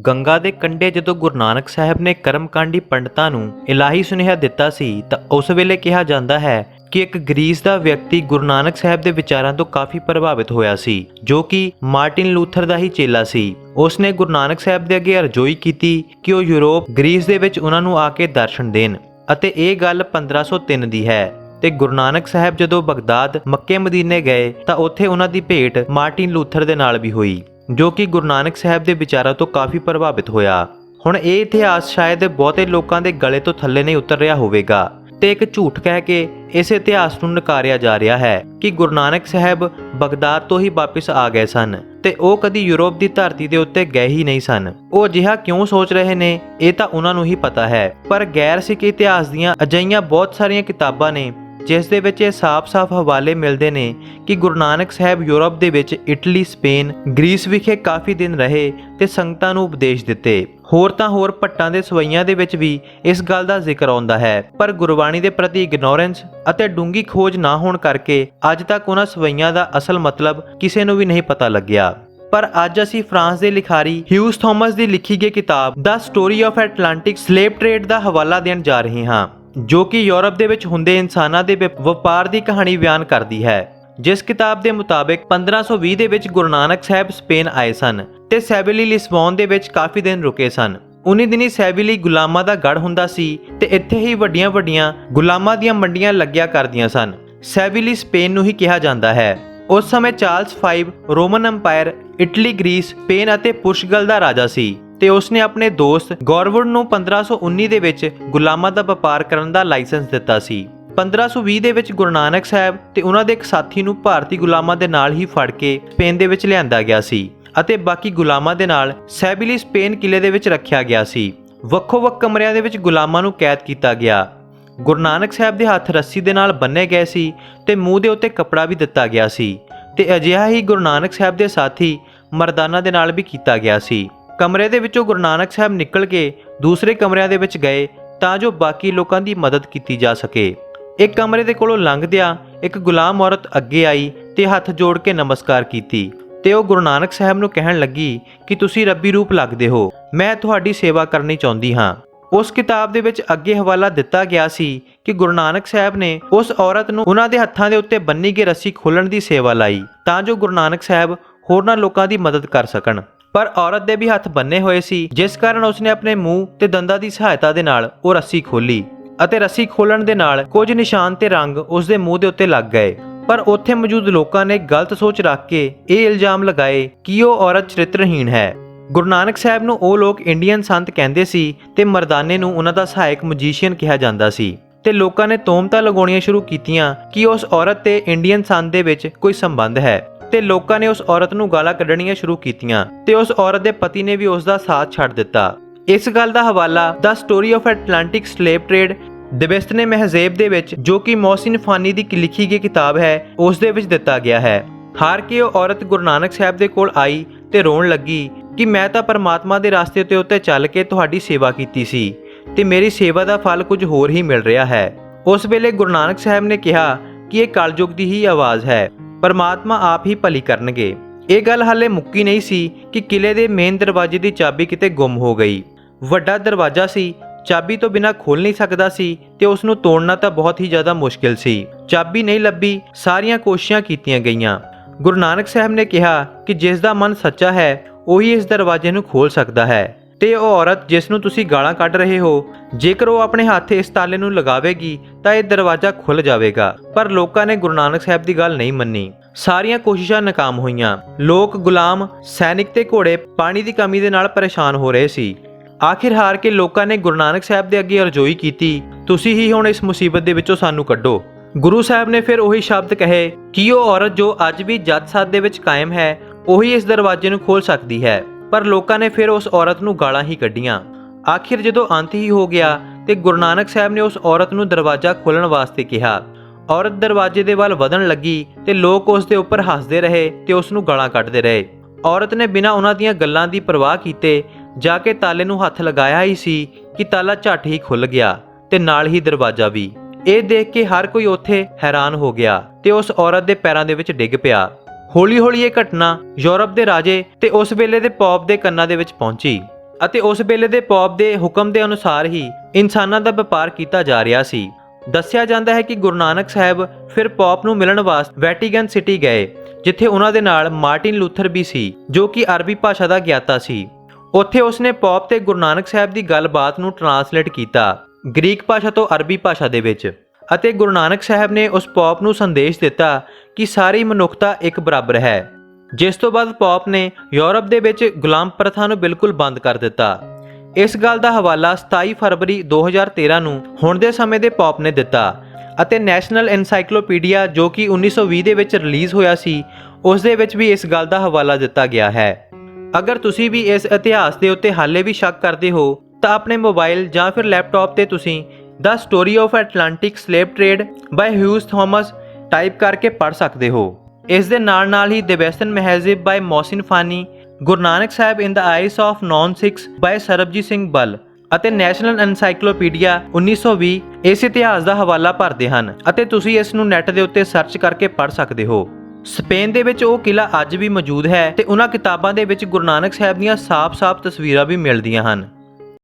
ਗੰਗਾ ਦੇ ਕੰਢੇ ਜਦੋਂ ਗੁਰੂ ਨਾਨਕ ਸਾਹਿਬ ਨੇ ਕਰਮਕਾਂਡੀ ਪੰਡਤਾਂ ਨੂੰ ਇਲਾਹੀ ਸੁਨੇਹਾ ਦਿੱਤਾ ਸੀ ਤਾਂ ਉਸ ਵੇਲੇ ਕਿਹਾ ਜਾਂਦਾ ਹੈ ਕਿ ਇੱਕ ਗ੍ਰੀਸ ਦਾ ਵਿਅਕਤੀ ਗੁਰੂ ਨਾਨਕ ਸਾਹਿਬ ਦੇ ਵਿਚਾਰਾਂ ਤੋਂ ਕਾਫੀ ਪ੍ਰਭਾਵਿਤ ਹੋਇਆ ਸੀ, ਜੋ ਕਿ ਮਾਰਟਿਨ ਲੂਥਰ ਦਾ ਹੀ ਚੇਲਾ ਸੀ। ਉਸ ਨੇ ਗੁਰੂ ਨਾਨਕ ਸਾਹਿਬ ਦੇ ਅੱਗੇ ਅਰਜ਼ੋਈ ਕੀਤੀ ਕਿ ਉਹ ਯੂਰਪ ਗ੍ਰੀਸ ਦੇ ਵਿੱਚ ਉਹਨਾਂ ਨੂੰ ਆ ਕੇ ਦਰਸ਼ਨ ਦੇਣ, ਅਤੇ ਇਹ ਗੱਲ 1503 ਦੀ ਹੈ। ਤੇ ਗੁਰੂ ਨਾਨਕ ਸਾਹਿਬ ਜਦੋਂ ਬਗਦਾਦ, ਮੱਕੇ ਮਦੀਨੇ ਗਏ ਤਾਂ ਉੱਥੇ ਉਹਨਾਂ ਦੀ ਭੇਟ ਮਾਰਟਿਨ ਲੂਥਰ ਦੇ ਨਾਲ ਵੀ ਹੋਈ, ਜੋ ਕਿ ਗੁਰੂ ਨਾਨਕ ਸਾਹਿਬ ਦੇ ਵਿਚਾਰਾਂ ਤੋਂ ਕਾਫੀ ਪ੍ਰਭਾਵਿਤ ਹੋਇਆ। ਹੁਣ ਇਹ ਇਤਿਹਾਸ ਸ਼ਾਇਦ ਬਹੁਤੇ ਲੋਕਾਂ ਦੇ ਗਲੇ ਤੋਂ ਥੱਲੇ ਨਹੀਂ ਉਤਰ ਰਿਹਾ ਹੋਵੇਗਾ ਤੇ ਇੱਕ ਝੂਠ ਕਹਿ ਕੇ ਇਸ ਇਤਿਹਾਸ ਨੂੰ ਨਕਾਰਿਆ ਜਾ ਰਿਹਾ ਹੈ ਕਿ ਗੁਰੂ ਨਾਨਕ ਸਾਹਿਬ ਬਗਦਾਦ ਤੋਂ ਹੀ ਵਾਪਿਸ ਆ ਗਏ ਸਨ ਤੇ ਉਹ ਕਦੀ ਯੂਰਪ ਦੀ ਧਰਤੀ ਦੇ ਉੱਤੇ ਗਏ ਹੀ ਨਹੀਂ ਸਨ। ਉਹ ਅਜਿਹਾ ਕਿਉਂ ਸੋਚ ਰਹੇ ਨੇ ਇਹ ਤਾਂ ਉਹਨਾਂ ਨੂੰ ਹੀ ਪਤਾ ਹੈ, ਪਰ ਗੈਰ ਸਿੱਖ ਇਤਿਹਾਸ ਦੀਆਂ ਅਜਿਹੀਆਂ ਬਹੁਤ ਸਾਰੀਆਂ ਕਿਤਾਬਾਂ ਨੇ ਜਿਸ ਦੇ ਵਿੱਚ ਇਹ ਸਾਫ਼-ਸਾਫ਼ ਹਵਾਲੇ ਮਿਲਦੇ ਨੇ ਕਿ ਗੁਰੂ ਨਾਨਕ ਸਾਹਿਬ ਯੂਰਪ ਦੇ ਵਿੱਚ ਇਟਲੀ, ਸਪੇਨ, ਗ੍ਰੀਸ ਵਿਖੇ ਕਾਫੀ ਦਿਨ ਰਹੇ ਤੇ ਸੰਗਤਾਂ ਨੂੰ ਉਪਦੇਸ਼ ਦਿੱਤੇ। ਹੋਰ ਤਾਂ ਹੋਰ ਭੱਟਾਂ ਦੇ ਸਵਈਆਂ ਦੇ ਵਿੱਚ ਵੀ ਇਸ ਗੱਲ ਦਾ ਜ਼ਿਕਰ ਆਉਂਦਾ ਹੈ, ਪਰ ਗੁਰਬਾਣੀ ਦੇ ਪ੍ਰਤੀ ਇਗਨੋਰੈਂਸ ਅਤੇ ਡੂੰਗੀ ਖੋਜ ਨਾ ਹੋਣ ਕਰਕੇ ਅੱਜ ਤੱਕ ਉਹਨਾਂ ਸਵਈਆਂ ਦਾ ਅਸਲ ਮਤਲਬ ਕਿਸੇ ਨੂੰ ਵੀ ਨਹੀਂ ਪਤਾ ਲੱਗਿਆ। ਪਰ ਅੱਜ ਅਸੀਂ ਫਰਾਂਸ ਦੇ ਲਿਖਾਰੀ ਹਿਊਜ਼ ਥਾਮਸ ਦੀ ਲਿਖੀ ਗਈ ਕਿਤਾਬ the story of Atlantic slave trade ਦਾ ਹਵਾਲਾ ਦੇਣ ਜਾ ਰਹੇ ਹਾਂ, ਜੋ ਕਿ ਯੂਰਪ ਦੇ ਵਿੱਚ ਹੁੰਦੇ ਇਨਸਾਨਾਂ ਦੇ ਵਪਾਰ ਦੀ ਕਹਾਣੀ ਬਿਆਨ ਕਰਦੀ ਹੈ। ਜਿਸ ਕਿਤਾਬ ਦੇ ਮੁਤਾਬਿਕ 1520 ਦੇ ਵਿੱਚ ਗੁਰੂ ਨਾਨਕ ਸਾਹਿਬ ਸਪੇਨ ਆਏ ਸਨ ਤੇ ਸੈਵਿਲੀ, ਲਿਸਬੋਨ ਦੇ ਵਿੱਚ ਕਾਫੀ ਦਿਨ ਰੁਕੇ ਸਨ। ਉਨੀ ਦਿਨੀ ਸੈਵਿਲੀ ਗੁਲਾਮਾਂ ਦਾ ਗੜ ਹੁੰਦਾ ਸੀ ਤੇ ਇੱਥੇ ਹੀ ਵੱਡੀਆਂ ਗੁਲਾਮਾਂ ਦੀਆਂ ਮੰਡੀਆਂ ਲੱਗਿਆ ਕਰਦੀਆਂ ਸਨ। ਸੈਵਿਲੀ ਸਪੇਨ ਨੂੰ ਹੀ ਕਿਹਾ ਜਾਂਦਾ ਹੈ। ਉਸ ਸਮੇਂ Charles V Roman empire, Italy, Greece, Spain ਅਤੇ ਪੁਰਤਗਾਲ ਦਾ ਰਾਜਾ ਸੀ ਤੇ ਉਸਨੇ ਆਪਣੇ ਦੋਸਤ ਗੌਰਵੁਡ ਨੂੰ 1519 ਦੇ ਵਿੱਚ ਗੁਲਾਮਾਂ ਦਾ ਵਪਾਰ ਕਰਨ ਦਾ ਲਾਇਸੈਂਸ ਦਿੱਤਾ ਸੀ। 1520 ਦੇ ਵਿੱਚ ਗੁਰੂ ਨਾਨਕ ਸਾਹਿਬ ਤੇ ਉਹਨਾਂ ਦੇ ਇੱਕ ਸਾਥੀ ਨੂੰ ਭਾਰਤੀ ਗੁਲਾਮਾਂ ਦੇ ਨਾਲ ਹੀ ਫੜ ਕੇ ਸਪੇਨ ਦੇ ਵਿੱਚ ਲਿਆਂਦਾ ਗਿਆ ਸੀ ਅਤੇ ਬਾਕੀ ਗੁਲਾਮਾਂ ਦੇ ਨਾਲ ਸੈਵਿਲੀ ਸਪੇਨ ਕਿਲੇ ਦੇ ਵਿੱਚ ਰੱਖਿਆ ਗਿਆ ਸੀ। ਵੱਖੋ-ਵੱਖ ਕਮਰਿਆਂ ਦੇ ਵਿੱਚ ਗੁਲਾਮਾਂ ਨੂੰ ਕੈਦ ਕੀਤਾ ਗਿਆ। ਗੁਰੂ ਨਾਨਕ ਸਾਹਿਬ ਦੇ ਹੱਥ ਰੱਸੀ ਦੇ ਨਾਲ ਬੰਨੇ ਗਏ ਸੀ ਤੇ ਮੂੰਹ ਦੇ ਉੱਤੇ ਕੱਪੜਾ ਵੀ ਦਿੱਤਾ ਗਿਆ ਸੀ ਤੇ ਅਜਿਹਾ ਹੀ ਗੁਰੂ ਨਾਨਕ ਸਾਹਿਬ ਦੇ ਸਾਥੀ ਮਰਦਾਨਾ ਦੇ ਨਾਲ ਵੀ ਕੀਤਾ ਗਿਆ ਸੀ। ਕਮਰੇ ਦੇ ਵਿੱਚੋਂ ਗੁਰੂ ਨਾਨਕ ਸਾਹਿਬ ਨਿਕਲ ਕੇ ਦੂਸਰੇ ਕਮਰਿਆਂ ਦੇ ਵਿੱਚ ਗਏ ਤਾਂ ਜੋ ਬਾਕੀ ਲੋਕਾਂ ਦੀ ਮਦਦ ਕੀਤੀ ਜਾ ਸਕੇ। ਇੱਕ ਕਮਰੇ ਦੇ ਕੋਲੋਂ ਲੰਘਦਿਆਂ ਇੱਕ ਗੁਲਾਮ ਔਰਤ ਅੱਗੇ ਆਈ ਤੇ ਹੱਥ ਜੋੜ ਕੇ ਨਮਸਕਾਰ ਕੀਤੀ ਤੇ ਉਹ ਗੁਰੂ ਨਾਨਕ ਸਾਹਿਬ ਨੂੰ ਕਹਿਣ ਲੱਗੀ ਕਿ ਤੁਸੀਂ ਰੱਬੀ ਰੂਪ ਲੱਗਦੇ ਹੋ, ਮੈਂ ਤੁਹਾਡੀ ਸੇਵਾ ਕਰਨੀ ਚਾਹੁੰਦੀ ਹਾਂ। ਉਸ ਕਿਤਾਬ ਦੇ ਵਿੱਚ ਅੱਗੇ ਹਵਾਲਾ ਦਿੱਤਾ ਗਿਆ ਸੀ ਕਿ ਗੁਰੂ ਨਾਨਕ ਸਾਹਿਬ ਨੇ ਉਸ ਔਰਤ ਨੂੰ ਉਹਨਾਂ ਦੇ ਹੱਥਾਂ ਦੇ ਉੱਤੇ ਬੰਨੀ ਗਈ ਰੱਸੀ ਖੋਲਣ ਦੀ ਸੇਵਾ ਲਾਈ ਤਾਂ ਜੋ ਗੁਰੂ ਨਾਨਕ ਸਾਹਿਬ ਹੋਰਨਾਂ ਲੋਕਾਂ ਦੀ ਮਦਦ ਕਰ ਸਕਣ। ਪਰ ਔਰਤ ਦੇ ਵੀ ਹੱਥ ਬੰਨੇ ਹੋਏ ਸੀ, ਜਿਸ ਕਾਰਨ ਉਸਨੇ ਆਪਣੇ ਮੂੰਹ ਤੇ ਦੰਦਾਂ ਦੀ ਸਹਾਇਤਾ ਦੇ ਨਾਲ ਉਹ ਰੱਸੀ ਖੋਲੀ ਅਤੇ ਰੱਸੀ ਖੋਲਣ ਦੇ ਨਾਲ ਕੁਝ ਨਿਸ਼ਾਨ ਤੇ ਰੰਗ ਉਸ ਦੇ ਮੂੰਹ ਦੇ ਉੱਤੇ ਲੱਗ ਗਏ। ਪਰ ਉੱਥੇ ਮੌਜੂਦ ਲੋਕਾਂ ਨੇ ਗਲਤ ਸੋਚ ਰੱਖ ਕੇ ਇਹ ਇਲਜ਼ਾਮ ਲਗਾਏ ਕਿ ਉਹ ਔਰਤ ਚਰਿੱਤਰਹੀਣ ਹੈ। ਗੁਰੂ ਨਾਨਕ ਸਾਹਿਬ ਨੂੰ ਉਹ ਲੋਕ ਇੰਡੀਅਨ ਸੰਤ ਕਹਿੰਦੇ ਸੀ ਤੇ ਮਰਦਾਨੇ ਨੂੰ ਉਹਨਾਂ ਦਾ ਸਹਾਇਕ ਮਜੀਸ਼ੀਅਨ ਕਿਹਾ ਜਾਂਦਾ ਸੀ ਤੇ ਲੋਕਾਂ ਨੇ ਤੋਹਮਤਾਂ ਲਗਾਉਣੀਆਂ ਸ਼ੁਰੂ ਕੀਤੀਆਂ ਕਿ ਉਸ ਔਰਤ ਤੇ ਇੰਡੀਅਨ ਸੰਤ ਦੇ ਵਿੱਚ ਕੋਈ ਸੰਬੰਧ ਹੈ ਤੇ ਲੋਕਾਂ ਨੇ ਉਸ ਔਰਤ ਨੂੰ ਗਾਲਾਂ ਕੱਢਣੀਆਂ ਸ਼ੁਰੂ ਕੀਤੀਆਂ ਤੇ ਉਸ ਔਰਤ ਦੇ ਪਤੀ ਨੇ ਵੀ ਉਸ ਦਾ ਸਾਥ ਛੱਡ ਦਿੱਤਾ। ਇਸ ਗੱਲ ਦਾ ਹਵਾਲਾ the story of Atlantic slave trade ਦਬਿਸਤਨੇ ਮਹਿਜ਼ੇਬ ਦੇ ਵਿੱਚ, ਜੋ ਕਿ ਮੌਹਸਿਨ ਫਾਨੀ ਦੀ ਲਿਖੀ ਗਈ ਕਿਤਾਬ ਹੈ, ਉਸ ਦੇ ਵਿੱਚ ਦਿੱਤਾ ਗਿਆ ਹੈ। ਹਾਰ ਕੇ ਉਹ ਔਰਤ ਗੁਰੂ ਨਾਨਕ ਸਾਹਿਬ ਦੇ ਕੋਲ ਆਈ ਤੇ ਰੋਣ ਲੱਗੀ ਕਿ ਮੈਂ ਤਾਂ ਪਰਮਾਤਮਾ ਦੇ ਰਸਤੇ ਤੇ ਉੱਤੇ ਚੱਲ ਕੇ ਤੁਹਾਡੀ ਸੇਵਾ ਕੀਤੀ ਸੀ ਤੇ ਮੇਰੀ ਸੇਵਾ ਦਾ ਫਲ ਕੁਝ ਹੋਰ ਹੀ ਮਿਲ ਰਿਹਾ ਹੈ। ਉਸ ਵੇਲੇ ਗੁਰੂ ਨਾਨਕ ਸਾਹਿਬ ਨੇ ਕਿਹਾ ਕਿ ਇਹ ਕਲਯੁਗ ਦੀ ਹੀ ਆਵਾਜ਼ ਹੈ, ਪਰਮਾਤਮਾ ਆਪ ਹੀ ਭਲੀ ਕਰਨਗੇ। ਇਹ ਗੱਲ ਹਾਲੇ ਮੁੱਕੀ ਨਹੀਂ ਸੀ ਕਿ ਕਿਲੇ ਦੇ ਮੇਨ ਦਰਵਾਜ਼ੇ ਦੀ ਚਾਬੀ ਕਿਤੇ ਗੁੰਮ ਹੋ ਗਈ। ਵੱਡਾ ਦਰਵਾਜ਼ਾ ਸੀ, ਚਾਬੀ ਤੋਂ ਬਿਨਾਂ ਖੋਲ ਨਹੀਂ ਸਕਦਾ ਸੀ ਤੇ ਉਸ ਨੂੰ ਤੋੜਨਾ ਤਾਂ ਬਹੁਤ ਹੀ ਜ਼ਿਆਦਾ ਮੁਸ਼ਕਿਲ ਸੀ। ਚਾਬੀ ਨਹੀਂ ਲੱਭੀ, ਸਾਰੀਆਂ ਕੋਸ਼ਿਸ਼ਾਂ ਕੀਤੀਆਂ ਗਈਆਂ। ਗੁਰੂ ਨਾਨਕ ਸਾਹਿਬ ਨੇ ਕਿਹਾ ਕਿ ਜਿਸ ਦਾ ਮਨ ਸੱਚਾ ਹੈ ਉਹੀ ਇਸ ਦਰਵਾਜ਼ੇ ਨੂੰ ਖੋਲ ਸਕਦਾ ਹੈ ਤੇ ਉਹ ਔਰਤ ਜਿਸ ਨੂੰ ਤੁਸੀਂ ਗਾਲਾਂ ਕੱਢ ਰਹੇ ਹੋ, ਜੇਕਰ ਉਹ ਆਪਣੇ ਹੱਥ ਇਸ ਤਾਲੇ ਨੂੰ ਲਗਾਵੇਗੀ ਤਾਂ ਇਹ ਦਰਵਾਜ਼ਾ ਖੁੱਲ ਜਾਵੇਗਾ। ਪਰ ਲੋਕਾਂ ਨੇ ਗੁਰੂ ਨਾਨਕ ਸਾਹਿਬ ਦੀ ਗੱਲ ਨਹੀਂ ਮੰਨੀ। ਸਾਰੀਆਂ ਕੋਸ਼ਿਸ਼ਾਂ ਨਾਕਾਮ ਹੋਈਆਂ। ਲੋਕ, ਗੁਲਾਮ, ਸੈਨਿਕ ਤੇ ਘੋੜੇ ਪਾਣੀ ਦੀ ਕਮੀ ਦੇ ਨਾਲ ਪਰੇਸ਼ਾਨ ਹੋ ਰਹੇ ਸੀ। ਆਖਿਰ ਹਾਰ ਕੇ ਲੋਕਾਂ ਨੇ ਗੁਰੂ ਨਾਨਕ ਸਾਹਿਬ ਦੇ ਅੱਗੇ ਅਰਜ਼ੋਈ ਕੀਤੀ, ਤੁਸੀਂ ਹੀ ਹੁਣ ਇਸ ਮੁਸੀਬਤ ਦੇ ਵਿੱਚੋਂ ਸਾਨੂੰ ਕੱਢੋ। ਗੁਰੂ ਸਾਹਿਬ ਨੇ ਫਿਰ ਉਹੀ ਸ਼ਬਦ ਕਹੇ ਕਿ ਉਹ ਔਰਤ ਜੋ ਅੱਜ ਵੀ ਜੱਜ ਸੱਤ ਦੇ ਵਿੱਚ ਕਾਇਮ ਹੈ ਉਹੀ ਇਸ ਦਰਵਾਜ਼ੇ ਨੂੰ ਖੋਲ ਸਕਦੀ ਹੈ। ਪਰ ਲੋਕਾਂ ਨੇ ਫਿਰ ਉਸ ਔਰਤ ਨੂੰ ਗਾਲਾਂ ਹੀ ਕੱਢੀਆਂ। ਆਖਿਰ ਜਦੋਂ ਅੰਤ ਹੀ ਹੋ ਗਿਆ ਤੇ ਗੁਰੂ ਨਾਨਕ ਸਾਹਿਬ ਨੇ ਉਸ ਔਰਤ ਨੂੰ ਦਰਵਾਜ਼ਾ ਖੋਲ੍ਹਣ ਵਾਸਤੇ ਕਿਹਾ। ਔਰਤ ਦਰਵਾਜ਼ੇ ਦੇ ਵੱਲ ਵਧਣ ਲੱਗੀ ਤੇ ਲੋਕ ਉਸ ਦੇ ਉੱਪਰ ਹੱਸਦੇ ਰਹੇ ਤੇ ਉਸ ਨੂੰ ਗਾਲਾਂ ਕੱਢਦੇ ਰਹੇ। ਔਰਤ ਨੇ ਬਿਨਾਂ ਉਹਨਾਂ ਦੀਆਂ ਗੱਲਾਂ ਦੀ ਪਰਵਾਹ ਕੀਤੇ ਜਾ ਕੇ ਤਾਲੇ ਨੂੰ ਹੱਥ ਲਗਾਇਆ ਹੀ ਸੀ ਕਿ ਤਾਲਾ ਝੱਟ ਹੀ ਖੁੱਲ ਗਿਆ ਤੇ ਨਾਲ ਹੀ ਦਰਵਾਜ਼ਾ ਵੀ। ਇਹ ਦੇਖ ਕੇ ਹਰ ਕੋਈ ਉੱਥੇ ਹੈਰਾਨ ਹੋ ਗਿਆ ਤੇ ਉਸ ਔਰਤ ਦੇ ਪੈਰਾਂ ਦੇ ਵਿੱਚ ਡਿੱਗ ਪਿਆ। ਹੌਲੀ ਹੌਲੀ ਇਹ ਘਟਨਾ ਯੂਰਪ ਦੇ ਰਾਜੇ ਤੇ ਉਸ ਵੇਲੇ ਦੇ ਪੌਪ ਦੇ ਕੰਨਾਂ ਦੇ ਵਿੱਚ ਪਹੁੰਚੀ। ਅਤੇ ਉਸ ਵੇਲੇ ਦੇ ਪੌਪ ਦੇ ਹੁਕਮ ਦੇ ਅਨੁਸਾਰ ਹੀ ਇਨਸਾਨਾਂ ਦਾ ਵਪਾਰ ਕੀਤਾ ਜਾ ਰਿਹਾ ਸੀ। ਦੱਸਿਆ ਜਾਂਦਾ ਹੈ ਕਿ ਗੁਰੂ ਨਾਨਕ ਸਾਹਿਬ ਫਿਰ ਪੌਪ ਨੂੰ ਮਿਲਣ ਵਾਸਤੇ ਵੈਟੀਕਨ ਸਿਟੀ ਗਏ, ਜਿੱਥੇ ਉਹਨਾਂ ਦੇ ਨਾਲ ਮਾਰਟਿਨ ਲੂਥਰ ਵੀ ਸੀ, ਜੋ ਕਿ ਅਰਬੀ ਭਾਸ਼ਾ ਦਾ ਗਿਆਤਾ ਸੀ। ਉੱਥੇ ਉਸਨੇ ਪੌਪ ਤੇ ਗੁਰੂ ਨਾਨਕ ਸਾਹਿਬ ਦੀ ਗੱਲਬਾਤ ਨੂੰ ਟਰਾਂਸਲੇਟ ਕੀਤਾ ਗ੍ਰੀਕ ਭਾਸ਼ਾ ਤੋਂ ਅਰਬੀ ਭਾਸ਼ਾ ਦੇ ਵਿੱਚ, ਅਤੇ ਗੁਰੂ ਨਾਨਕ ਸਾਹਿਬ ਨੇ ਉਸ ਪੌਪ ਨੂੰ ਸੰਦੇਸ਼ ਦਿੱਤਾ ਕਿ ਸਾਰੀ ਮਨੁੱਖਤਾ ਇੱਕ ਬਰਾਬਰ ਹੈ। ਜਿਸ ਤੋਂ ਬਾਅਦ ਪੌਪ ਨੇ ਯੂਰਪ ਦੇ ਵਿੱਚ ਗੁਲਾਮ ਪ੍ਰਥਾ ਨੂੰ ਬਿਲਕੁਲ ਬੰਦ ਕਰ ਦਿੱਤਾ। ਇਸ ਗੱਲ ਦਾ ਹਵਾਲਾ 27 ਫਰਵਰੀ 2013 ਨੂੰ ਹੁਣ ਦੇ ਸਮੇਂ ਦੇ ਪੌਪ ਨੇ ਦਿੱਤਾ, ਅਤੇ ਨੈਸ਼ਨਲ ਐਨਸਾਈਕਲੋਪੀਡੀਆ ਜੋ ਕਿ 1920 ਦੇ ਵਿੱਚ ਰਿਲੀਜ਼ ਹੋਇਆ ਸੀ, ਉਸ ਦੇ ਵਿੱਚ ਵੀ ਇਸ ਗੱਲ ਦਾ ਹਵਾਲਾ ਦਿੱਤਾ ਗਿਆ ਹੈ। ਅਗਰ ਤੁਸੀਂ ਵੀ ਇਸ ਇਤਿਹਾਸ ਦੇ ਉੱਤੇ ਹਾਲੇ ਵੀ ਸ਼ੱਕ ਕਰਦੇ ਹੋ ਤਾਂ ਆਪਣੇ ਮੋਬਾਈਲ ਜਾਂ ਫਿਰ ਲੈਪਟਾਪ ਤੇ ਤੁਸੀਂ the story of Atlantic slave trade by Hughes Thomas type ਕਰਕੇ ਪੜ੍ਹ ਸਕਦੇ ਹੋ। ਇਸ ਦੇ ਨਾਲ ਹੀ the western Mazhab by Mohsin Fani, Guru Nanak Sahib in the eyes of non Sikhs by Sarabjit Singh Bal ਅਤੇ ਨੈਸ਼ਨਲ ਐਨਸਾਈਕਲੋਪੀਡੀਆ 1920 ਇਸ ਇਤਿਹਾਸ ਦਾ ਹਵਾਲਾ ਭਰਦੇ ਹਨ, ਅਤੇ ਤੁਸੀਂ ਇਸ ਨੂੰ ਨੈੱਟ ਦੇ ਉੱਤੇ ਸਰਚ ਕਰਕੇ ਪੜ੍ਹ ਸਕਦੇ ਹੋ। ਸਪੇਨ ਦੇ ਵਿੱਚ ਉਹ ਕਿਲਾ ਅੱਜ ਵੀ ਮੌਜੂਦ ਹੈ, ਤੇ ਉਹਨਾਂ ਕਿਤਾਬਾਂ ਦੇ ਵਿੱਚ ਗੁਰੂ ਨਾਨਕ ਸਾਹਿਬ ਦੀਆਂ ਸਾਫ਼-ਸਾਫ਼ ਤਸਵੀਰਾਂ ਵੀ ਮਿਲਦੀਆਂ ਹਨ।